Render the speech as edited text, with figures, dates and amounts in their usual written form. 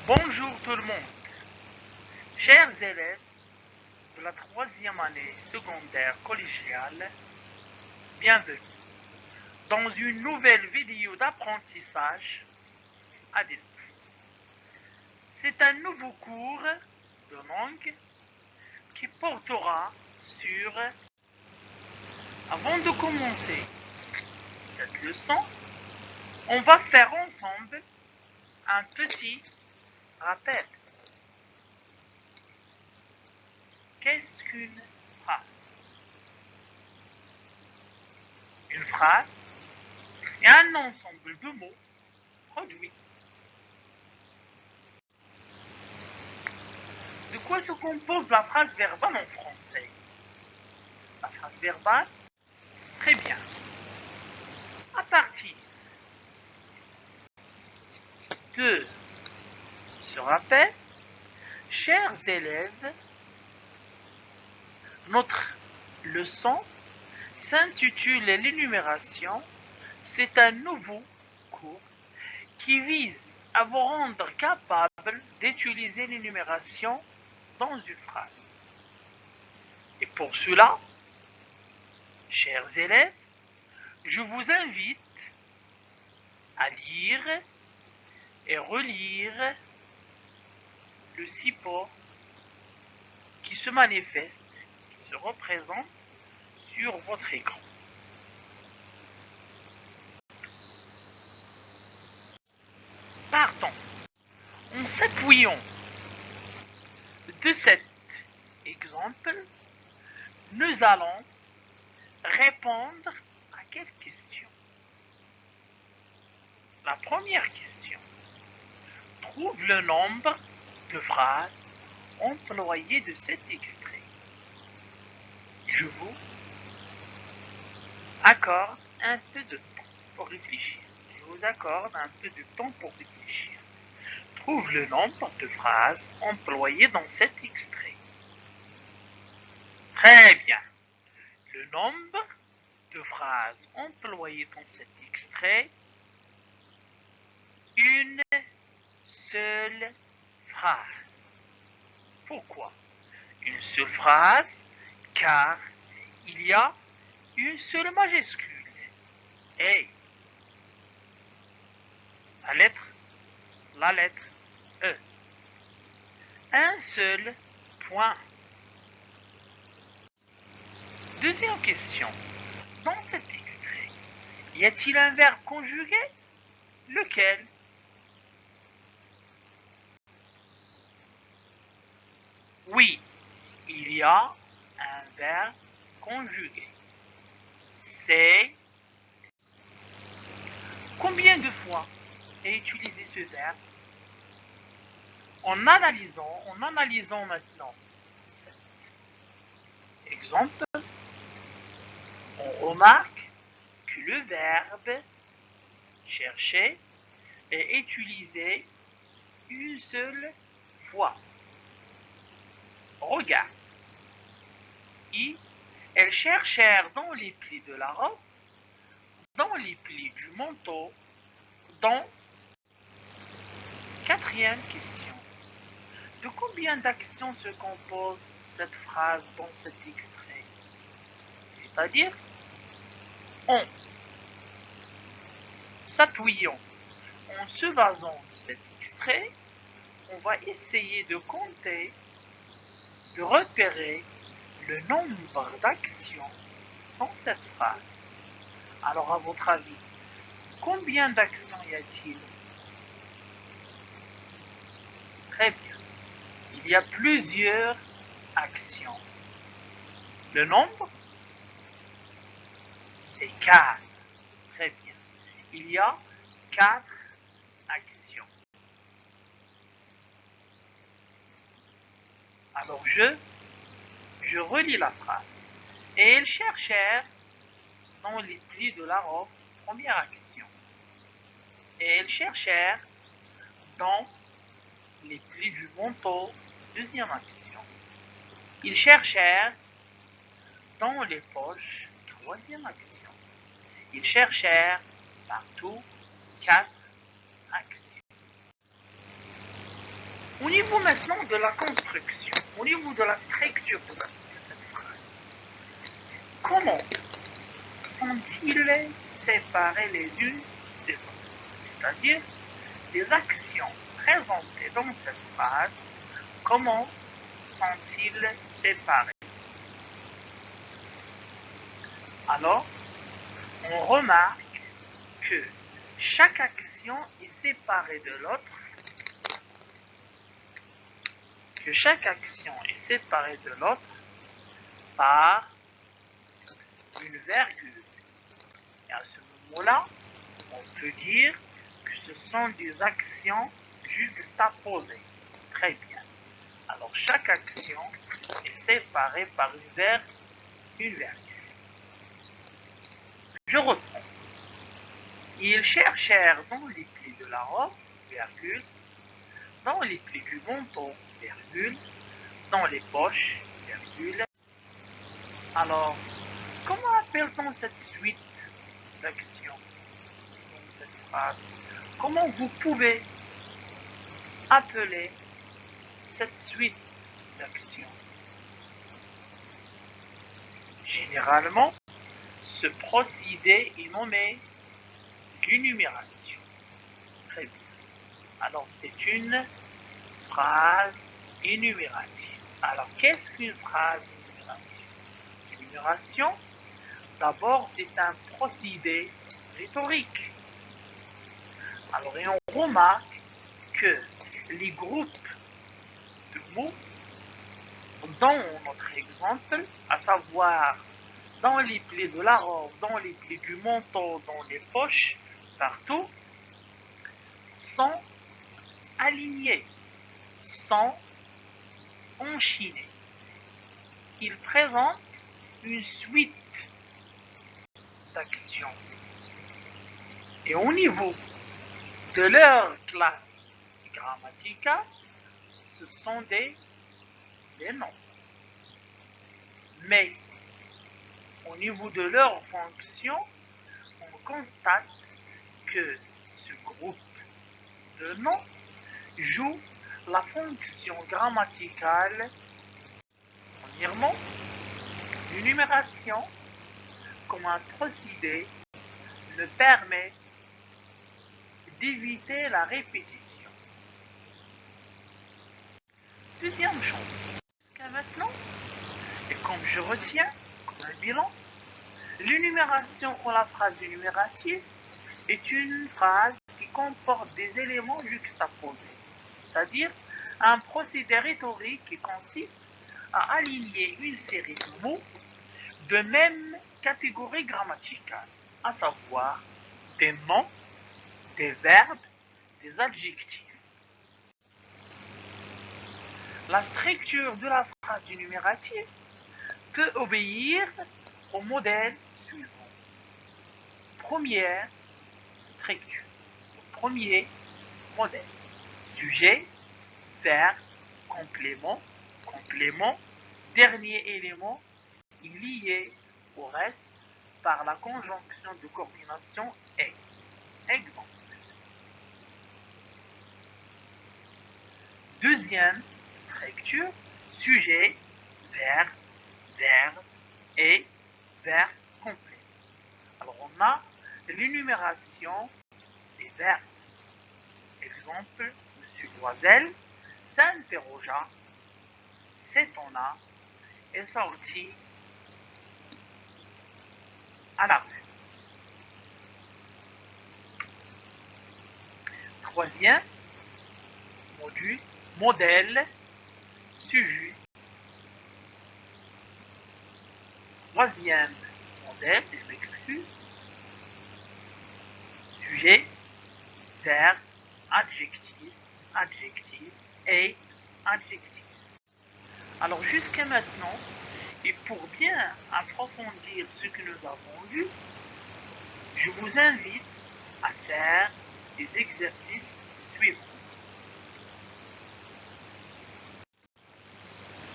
Bonjour tout le monde, chers élèves de la troisième année secondaire collégiale, bienvenue dans une nouvelle vidéo d'apprentissage à distance. C'est un nouveau cours de langue qui portera sur... Avant de commencer cette leçon, on va faire ensemble un petit rappel. Qu'est-ce qu'une phrase? Une phrase est un ensemble de mots produits. De quoi se compose la phrase verbale en français? La phrase verbale? Très bien. À partir de ce rappel, chers élèves, notre leçon s'intitule l'énumération. C'est un nouveau cours qui vise à vous rendre capable d'utiliser l'énumération dans une phrase. Et pour cela, chers élèves, je vous invite à lire et relire le support qui se manifeste, qui se représente sur votre écran. Partons. En s'appuyant de cet exemple, nous allons répondre à quelques questions. La première question. Trouve le nombre de phrases employées de cet extrait. Je vous accorde un peu de temps pour réfléchir. Trouve le nombre de phrases employées dans cet extrait. Très bien. Le nombre de phrases employées dans cet extrait, une seule phrase. Pourquoi une seule phrase? Car il y a une seule majuscule. Et la lettre E. Un seul point. Deuxième question. Dans cet extrait, y a-t-il un verbe conjugué? Lequel? Oui, il y a un verbe conjugué. C'est... Combien de fois est utilisé ce verbe? En analysant maintenant cet exemple, on remarque que le verbe chercher est utilisé une seule fois. Regarde. Elles cherchèrent dans les plis de la robe, dans les plis du manteau, dans... Quatrième question. De combien d'actions se compose cette phrase dans cet extrait? C'est-à-dire, en s'appuyant, en se basant de cet extrait, on va essayer de compter, de repérer le nombre d'actions dans cette phrase. Alors, à votre avis, combien d'actions y a-t-il? Très bien. Il y a plusieurs actions. Le nombre, c'est 4. Très bien. Il y a 4 actions. Alors, je relis la phrase. Et ils cherchèrent dans les plis de la robe, première action. Et ils cherchèrent dans les plis du manteau, deuxième action. Ils cherchèrent dans les poches, troisième action. Ils cherchèrent partout, 4 actions. Au niveau maintenant de la construction, au niveau de la structure de cette phrase, comment sont-ils séparés les unes des autres? C'est-à-dire, les actions présentées dans cette phrase, comment sont-ils séparés? Alors, on remarque que chaque action est séparée de l'autre, par une virgule. Et à ce moment-là, on peut dire que ce sont des actions juxtaposées. Très bien. Alors, chaque action est séparée par une virgule. Je reprends. Ils cherchèrent dans les plis de la robe, virgule, dans les plis du manteau, virgule, dans les poches, virgule. Alors, comment appelle-t-on cette suite d'actions dans cette phrase? Comment vous pouvez appeler cette suite d'actions? Généralement, ce procédé est nommé l'énumération. Très bien. Alors, c'est une phrase énumérative. Alors, qu'est-ce qu'une phrase énumérative? L'énumération, d'abord, c'est un procédé rhétorique. Alors, et on remarque que les groupes de mots, dans notre exemple, à savoir dans les plis de la robe, dans les plis du manteau, dans les poches, partout, sont alignés, sont enchaînés. Ils présentent une suite d'actions. Et au niveau de leur classe grammaticale, ce sont des noms. Mais au niveau de leur fonction, on constate que ce groupe de noms joue la fonction grammaticale. Premièrement, l'énumération, comme un procédé, ne permet d'éviter la répétition. Deuxième chose, jusqu'à maintenant, et comme je retiens, comme un bilan, l'énumération ou la phrase énumérative est une phrase qui comporte des éléments juxtaposés, c'est-à-dire un procédé rhétorique qui consiste à aligner une série de mots de même catégorie grammaticale, à savoir des noms, des verbes, des adjectifs. La structure de la phrase énumérative peut obéir au modèle suivant. Première structure, premier modèle. Sujet, verbe, complément, complément, dernier élément est lié au reste par la conjonction de coordination et. Exemple. Deuxième structure, sujet, verbe, verbe et verbe complet. Alors on a l'énumération des verbes. Exemple, M. Loisel s'interrogea, s'étonna et sortit à la rue. Troisième modèle, sujet. Troisième modèle, je m'excuse, sujet, verbe, adjectif, adjectif et adjectif. Alors jusqu'à maintenant, et pour bien approfondir ce que nous avons vu, je vous invite à faire des exercices suivants.